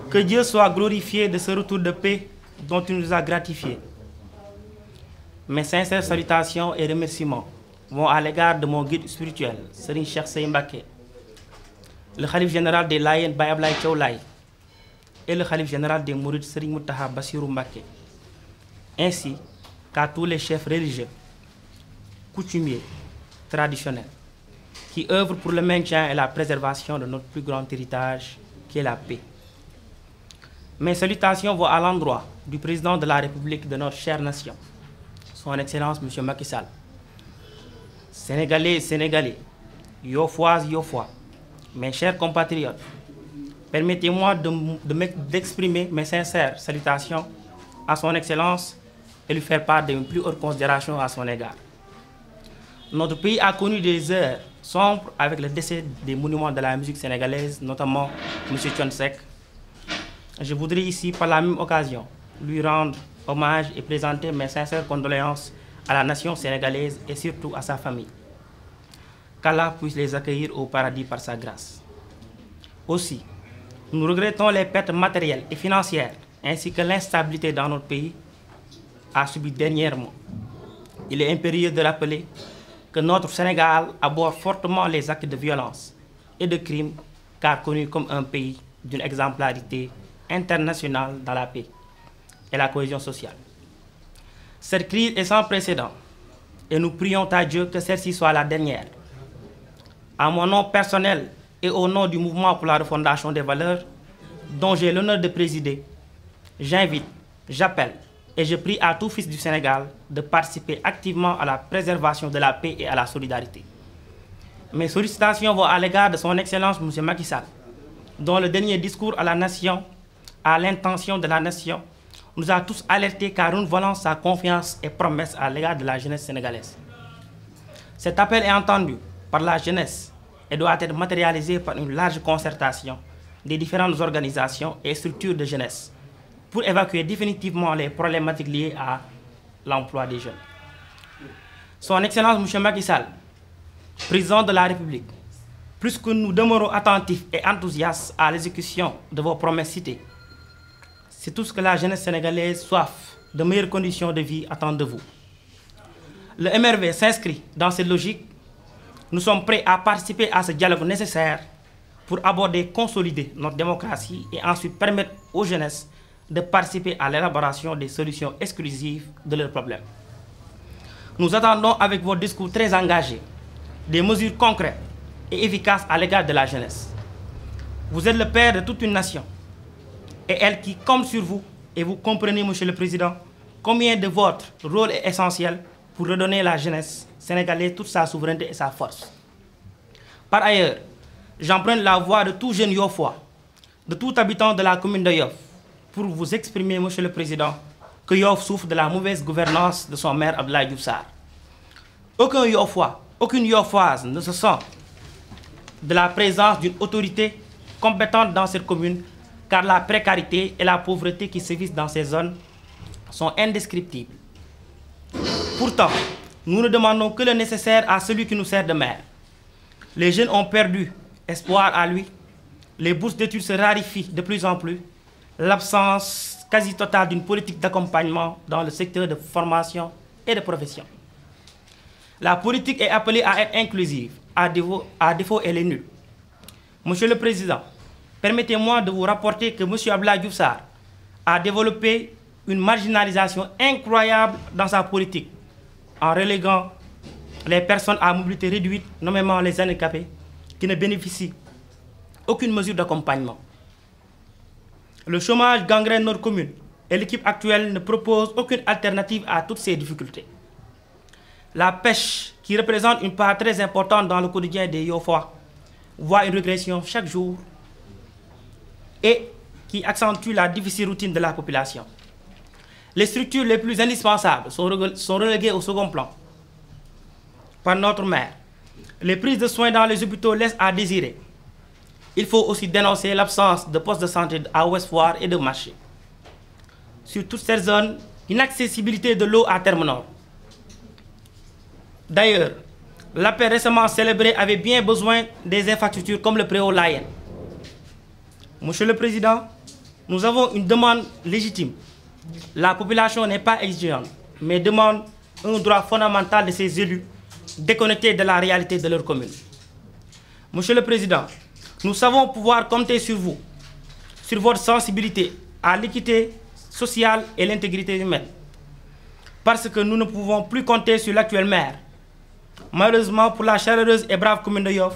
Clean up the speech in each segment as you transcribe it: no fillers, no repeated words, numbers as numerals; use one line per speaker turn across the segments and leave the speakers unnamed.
Que Dieu soit glorifié de ce retour de paix dont il nous a gratifiés. Mes sincères salutations et remerciements vont à l'égard de mon guide spirituel, Serigne Cheikh Seye Mbacké, le khalife général des Layènes Baye Ablaye Thiaw Laye et le khalife général des Mourides Serigne Mountakha Bassirou Mbacké, ainsi qu'à tous les chefs religieux, coutumiers, traditionnels, qui œuvrent pour le maintien et la préservation de notre plus grand héritage, qui est la paix. Mes salutations vont à l'endroit du président de la République de notre chère nation, Son Excellence M. Macky Sall. Sénégalais et Sénégalais, Yofoises, Yofois, mes chers compatriotes, permettez-moi d'exprimer mes sincères salutations à Son Excellence et lui faire part d'une plus haute considération à son égard. Notre pays a connu des heures sombres avec le décès des monuments de la musique sénégalaise, notamment M. Thione Seck. Je voudrais ici, par la même occasion, lui rendre hommage et présenter mes sincères condoléances à la nation sénégalaise et surtout à sa famille. Qu'Allah puisse les accueillir au paradis par sa grâce. Aussi, nous regrettons les pertes matérielles et financières ainsi que l'instabilité dans notre pays a subi dernièrement. Il est impérieux de rappeler que notre Sénégal aborde fortement les actes de violence et de crimes, car connu comme un pays d'une exemplarité internationale dans la paix et la cohésion sociale. Cette crise est sans précédent et nous prions à Dieu que celle-ci soit la dernière. À mon nom personnel et au nom du mouvement pour la refondation des valeurs, dont j'ai l'honneur de présider, j'invite, j'appelle et je prie à tout fils du Sénégal de participer activement à la préservation de la paix et à la solidarité. Mes sollicitations vont à l'égard de Son Excellence M. Macky Sall, dont le dernier discours à la nation, à l'intention de la nation, nous a tous alertés car renouvelant sa confiance et promesse à l'égard de la jeunesse sénégalaise. Cet appel est entendu par la jeunesse et doit être matérialisé par une large concertation des différentes organisations et structures de jeunesse pour évacuer définitivement les problématiques liées à l'emploi des jeunes. Son Excellence M. Macky Sall, président de la République, plus que nous demeurons attentifs et enthousiastes à l'exécution de vos promesses citées, c'est tout ce que la jeunesse sénégalaise soif de meilleures conditions de vie attend de vous. Le MRV s'inscrit dans cette logique. Nous sommes prêts à participer à ce dialogue nécessaire pour aborder et consolider notre démocratie et ensuite permettre aux jeunesses de participer à l'élaboration des solutions exclusives de leurs problèmes. Nous attendons avec vos discours très engagés des mesures concrètes et efficaces à l'égard de la jeunesse. Vous êtes le père de toute une nation et elle qui compte sur vous, et vous comprenez, Monsieur le Président, combien de votre rôle est essentiel pour redonner à la jeunesse sénégalaise toute sa souveraineté et sa force. Par ailleurs, j'emprunte la voix de tout jeune Yofois, de tout habitant de la commune de Yoff, pour vous exprimer, Monsieur le Président, que Yoff souffre de la mauvaise gouvernance de son maire Abdoulaye Diouf Sarr. Aucun Yoffois, aucune Yoffoise ne se sent de la présence d'une autorité compétente dans cette commune, car la précarité et la pauvreté qui sévissent dans ces zones sont indescriptibles. Pourtant, nous ne demandons que le nécessaire à celui qui nous sert de maire. Les jeunes ont perdu espoir à lui, les bourses d'études se raréfient de plus en plus, l'absence quasi totale d'une politique d'accompagnement dans le secteur de formation et de profession. La politique est appelée à être inclusive, à défaut elle est nulle. Monsieur le Président, permettez-moi de vous rapporter que M. Abdoulaye Diouf Sarr a développé une marginalisation incroyable dans sa politique, en reléguant les personnes à mobilité réduite, nommément les handicapés, qui ne bénéficient d'aucune mesure d'accompagnement. Le chômage gangrène notre commune et l'équipe actuelle ne propose aucune alternative à toutes ces difficultés. La pêche, qui représente une part très importante dans le quotidien des Yofois, voit une régression chaque jour et qui accentue la difficile routine de la population. Les structures les plus indispensables sont reléguées au second plan par notre maire. Les prises de soins dans les hôpitaux laissent à désirer. Il faut aussi dénoncer l'absence de postes de santé à Ouest Foire et de marché. Sur toute cette zone, inaccessibilité de l'eau à Terme Nord. D'ailleurs, l'appel récemment célébré avait bien besoin des infrastructures comme le préau Layène. Monsieur le Président, Nous avons une demande légitime. La population n'est pas exigeante, mais demande un droit fondamental de ses élus, déconnectés de la réalité de leur commune. Monsieur le Président, nous savons pouvoir compter sur vous, sur votre sensibilité à l'équité sociale et l'intégrité humaine, parce que nous ne pouvons plus compter sur l'actuel maire. Malheureusement, pour la chaleureuse et brave commune de Yoff,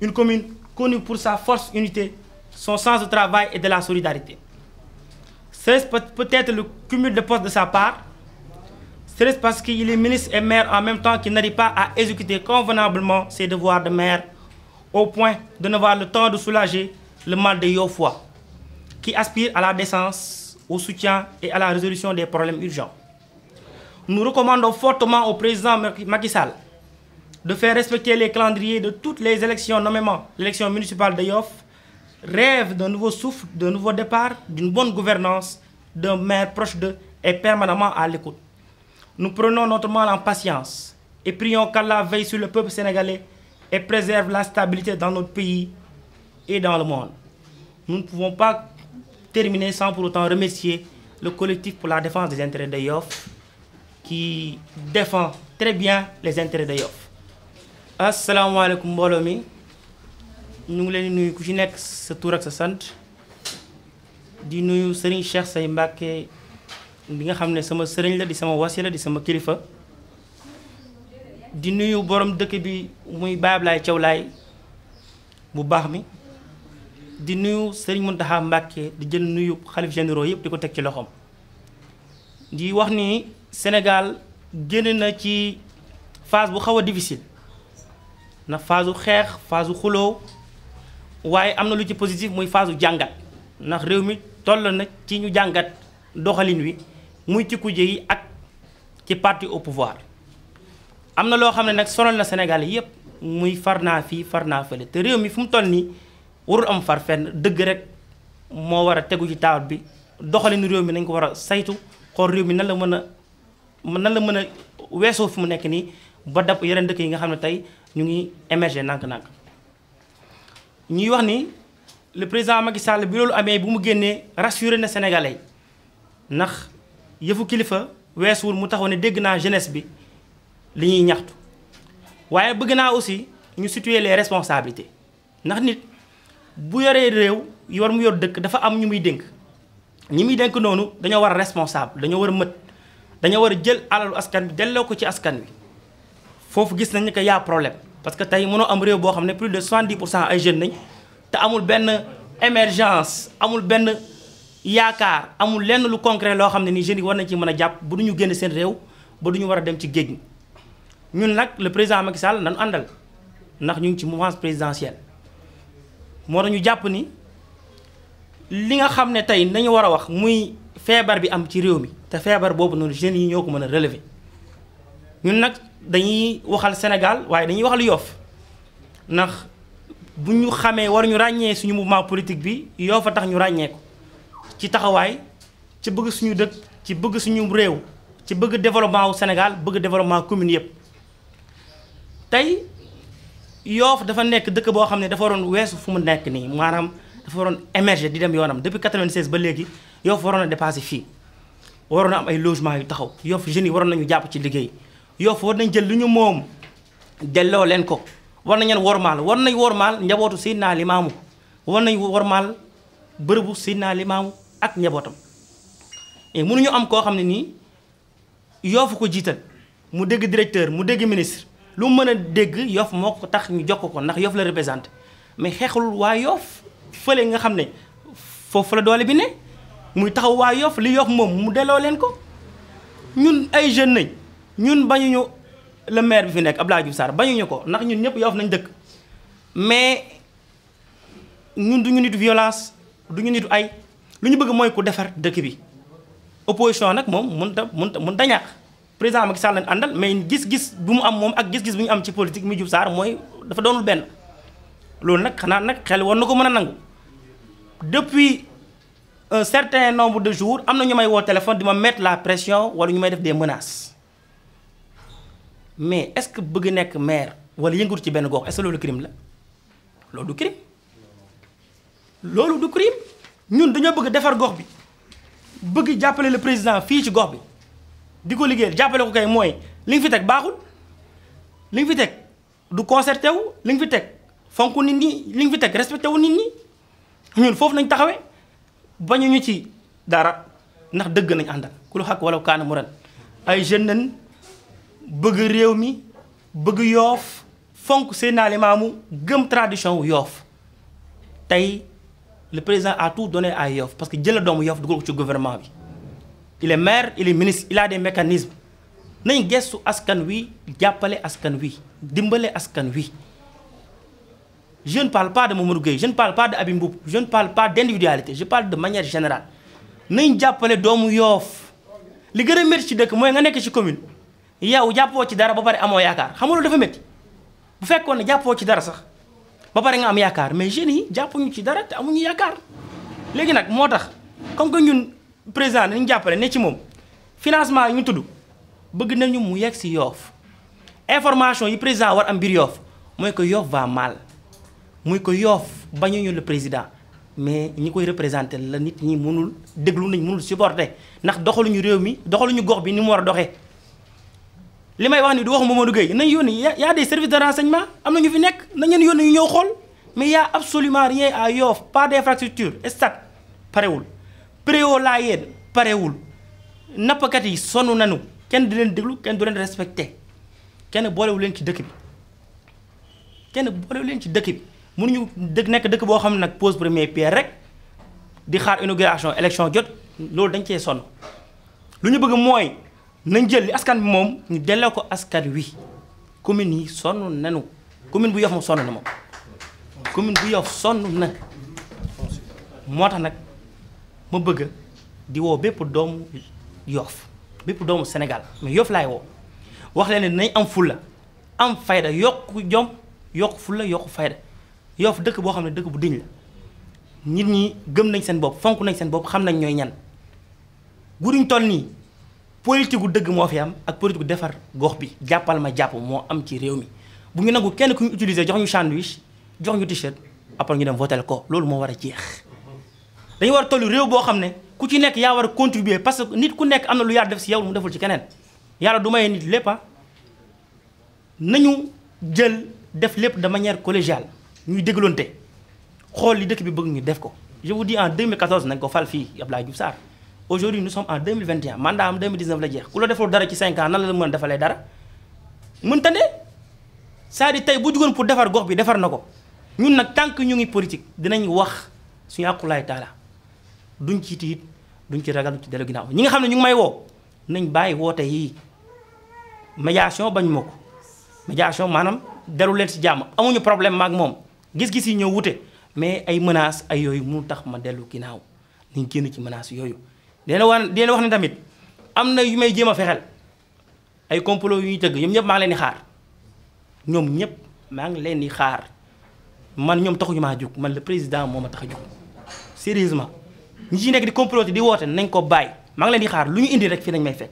une commune connue pour sa force unité, son sens de travail et de la solidarité. C'est peut-être le cumul de postes de sa part, c'est parce qu'il est ministre et maire en même temps qu'il n'arrive pas à exécuter convenablement ses devoirs de maire, au point de n'avoir le temps de soulager le mal des Yoffois, qui aspirent à la décence, au soutien et à la résolution des problèmes urgents. Nous recommandons fortement au président Macky Sall de faire respecter les calendriers de toutes les élections, nommément l'élection municipale de Yoff, rêve d'un nouveau souffle, d'un nouveau départ, d'une bonne gouvernance, d'un maire proche d'eux et permanemment à l'écoute. Nous prenons notre mal en patience et prions qu'Allah veille sur le peuple sénégalais et préserve la stabilité dans notre pays et dans le monde. Nous ne pouvons pas terminer sans pour autant remercier le collectif pour la défense des intérêts de Yoff, qui défend très bien les intérêts de Yoff. Asalaamaaleykum mbooloo mi ñu ngi leen di nuyu ku ci nekk sa tur ak sa sant di nuyu Serigne Cheikh Say Mbacké bi nga xam ne sama sëriñ la di sama wasila di sama kilifa di nuyu borom dëkk bi muy Baye Ablaye Thiaw Laye bu baax mi di nuyu Serigne Mountakha Mbacké di jël nuyu xalif généraux yëpp di ko teg ci loxoom di wax ni Sénégal génn na ci phase bu xaw a difficile na phase u xeex phase u xuloo waaye am na lu ci positif muy phase u jàngat ndax réew mi toll na ci ñu jàngat doxalin wi muy ci kuje yi ak ci parti au pouvoir am na loo xam ne nag sonal na Sénégal yépp muy far naa fii far naa fële te réew mi fu mu toll nii warul am far fenn dëgg rek moo war a tegu ci taabal bi doxalinu réew mi nañ ko war a saytu xool réew mi nan la mën a weesoo fi mu nekk nii ba dab yeneen dëkk yi nga xam ne tey ñu ngi émerger nànk-nànk ñuy wax ni le président Macky Sall bi loolu amee bu mu génnee rassuré na Sénégalais ndax yëfu kilifa weesuwul mu taxaw ne dégg naa jeunesse bi li ñuy ñaxtu waaye bëgg naa aussi ñu situer les responsabilités ndax nit bu yoree réew yor mu yor dëkk dafa am ñu muy dénk ñi muy dénk noonu dañoo war a responsable dañoo war a mët dañoo war a jël alalu askan bi delloo ko ci askan wi foofu gis nañ que y a problème parce que tey mënoo am réew boo xam ne plus de 70% ay jeunes nañ te amul benn émergence amul benn yaakaar amul lenn lu concret loo xam ne ni jeunes yi war nañ ci mën a jàpp bu duñu génn seen réew ba duñu war a dem ci géej gi ñun nag le président Macky Sall nañu àndal ndax ñu ngi ci mouvance présidentielle moo tax ñu jàpp ni li nga xam ne tey nañu war a wax muy feebar bi am ci réew mi te feebar boobu noonu jeunes yi ñoo ko mën a relever ñun nag dañuy waxal Sénégal waaye dañuy waxal Yoff ndax bu ñu xamee war ñu ràññee suñu mouvement politique bi Yoff a tax ñu ràññee ko ci taxawaay ci bëgg suñu dëkk ci bëgg suñu réew ci bëgg développement wu Sénégal bëgg développement commune yëpp tey Yoff dafa nekk dëkk boo xam ne dafa waroon weesu fu mu nekk nii maanaam dafa waroon émerger di dem yoonam depuis 96 ba léegi Yoff waroon a dépassé fii waroon a am ay logement yu taxaw Yoff jeunes yi waroon nañu jàpp ci liggéey Yoff war nañ jël lu ñu moom delloo leen ko war nañ leen wormaal njabootu Seydina Limaamu war nañ wormaal bërëbu Seydina Limaamu ak njabootam et mënuñu am koo xam ne nii Yoff ko jiital mu dégg directeur mu dégg ministre lu mu mën a dégg Yoff moo ko tax ñu jox ko ndax Yoff la représenté mais xeexul waa Yoff fële nga xam ne foofu la doole bi ne muy taxaw waa Yoff li Yoff moom mu delloo leen ko ñun ay jeunes nañ ñun bañuñu le maire bi fi nekk Abdoulaye Diouf Sarr bañuñu ko ndax ñun ñëpp Yoff nañ dëkk mais ñun duñu nitu violence duñu nitu ay lu ñu bëgg mooy ku defar dëkk bi opposition nag moom mun ta ñàkk président Macky Sall lañ àndal mais gis-gis bu mu am moom ak gis-gis bu ñu am ci politique muy Diouf Sarr mooy dafa doonul benn loolu nag xanaa nag xel war na ko mën a nangu depuis un certain nombre de jours am na ñu may woo téléphone di ma mettre la pression wala ñu may def des menaces mais est-ce que bëgg nekk maire wala yëngatu ci benn gox est-ce que loolu crime la loolu du crime ñun dañoo bëgg defar gox bi bëgg jàppale le président fii ci gox bi di ko liggéeyal jàppale ko kay mooy li nga fi teg baaxul li nga fi teg du concerté wu li nga fi teg fonk nit ñi li nga fi teg respecté wu nit ñi ñun foofu nañ taxawee bañuñu ci dara ndax dëgg nañ àndal ku lu xaq wala kaana mu ren ay jeunes nañ bëgg réew mi bëgg Yoff fonk Seydina Limamou gëm tradition wu Yoff tey le président a tout donné à Yoff parce que jël doomu Yoff dugal ko ci gouvernement bi il est maire il est ministre il a des mécanismes nañ gestu askan wi jàppale askan wi dimbale askan wi. Je ne parle pas de Mamadou Gueye je ne parle pas de Habib Mboup je ne parle pas d'individualité je parle de manière générale nañ jàppale doomu Yoff li gën a métti ci dëkk mooy nga nekk ci commune yow jàppoo ci dara ba pare amoo yaakaar xam nga loolu dafa métti bu fekkoon ne jàppoo ci dara sax ba pare nga am yaakaar mais jeunes yi jàppuñu ci dara te amuñu yaakaar léegi nag moo tax comme que ñun président dañu jàppale ne ci moom financement yi ñu tudd bëgg nañu mu yegg si Yoff information yi président war am biir Yoff mooy que Yoff va mal muy ko Yoff bañuñu le président mais ñi koy représenté la nit ñi mënul déglu nañ mënul supporter ndax doxaluñu réew mi doxaluñu gox bi ni mu war a doxee li may wax ni du waxu Mamadou Gueye nañ yónni y a des services de renseignement am na ñu fi nekk nañ leen yónni ñu ñëw xool mais y a absolument rien à Yoff pas d'infrastructure stade parewul préau laa yéen parewul nappkat yi sonn nañu kenn di leen déglu kenn du leen respecté kenn boolewu leen ci dëkk bi kenn boolewu leen ci dëkk bi mënuñu nekk dëkk boo xam ne nag pose première pierre rek di xaar inauguration élection jot loolu dañ cee sonn lu ñu bëgg mooy nañ jël li askan bi moom ñu delloo ko askan wi commune yi sonn nanu commune bu Yoff moom sonn na moom commune bu Yoff sonn na moo tax nag ma bëgg di woo bépp doomu Yoff bépp doomu Sénégal mais Yoff laay woo wax leen ne dinañ am fulla am fayda yokk jom yokk fulla yokk fayda Yoff dëkk boo xam ne dëkk bu diñ la nit ñi gëm nañ seen bopp fonk nañ seen bopp xam nañ ñooy ñan guruñ toll nii politique gu dëgg moo fi am ak politique gu defar gox bi jàppal ma jàpp moo am ci réew mi bu ñu nangu kenn ku ñu utiliser jox ñu sandwich jox ñu t-shirt après ñu dem votel ko loolu moo war a jeex dañu war a toll réew boo xam ne ku ci nekk yaa war a contribuer parce que nit ku nekk am na lu yàlla def si yow mu deful ci keneen yàlla du maye nit lépp nañu jël def lépp de manière collégiale ñuy dégloonte xool li dëkk bi bëgg ñu def ko je vous dis en 2014 nañ ko fal fii Abdoulaye Diouf Sarr aujourd'hui nous sommes en 2021 mandat am 2019 la jeex ku la deful dara ci 5 ans nan la mën a defalee dara mën tande c'est-à-dire tey bu jugoon pour defar gox bi defar na ko ñun nag tant que ñu ngi politique dinañ wax suñu àqulaay taala duñ ci tiit duñ ci ragal duñ ci dellu ginnaaw ñi nga xam ne ñu ngi may woo nañ bàyyi woote yii médiation bañ ma ko médiation maanaam dellu leen si jàmm amuñu problème maag moom gis-gis yi ñoo wute mais ay menaces ay yooyu mënu tax ma dellu ginnaaw nañ génn ci menaces yooyu dina wax ne tamit am na yu may jéem a fexel ay complot yu ñuy tëgg ñoom ñëpp maa ngi leen di xaar ñoom ñëpp maa ngi leen di xaar man ñoom taxuñu maa jóg man le président moo ma tax a jóg sérieusement ñi ci nekk di comploter di woote nañ ko bàyyi maa ngi leen di xaar lu ñu indi rek fii nañ may fekk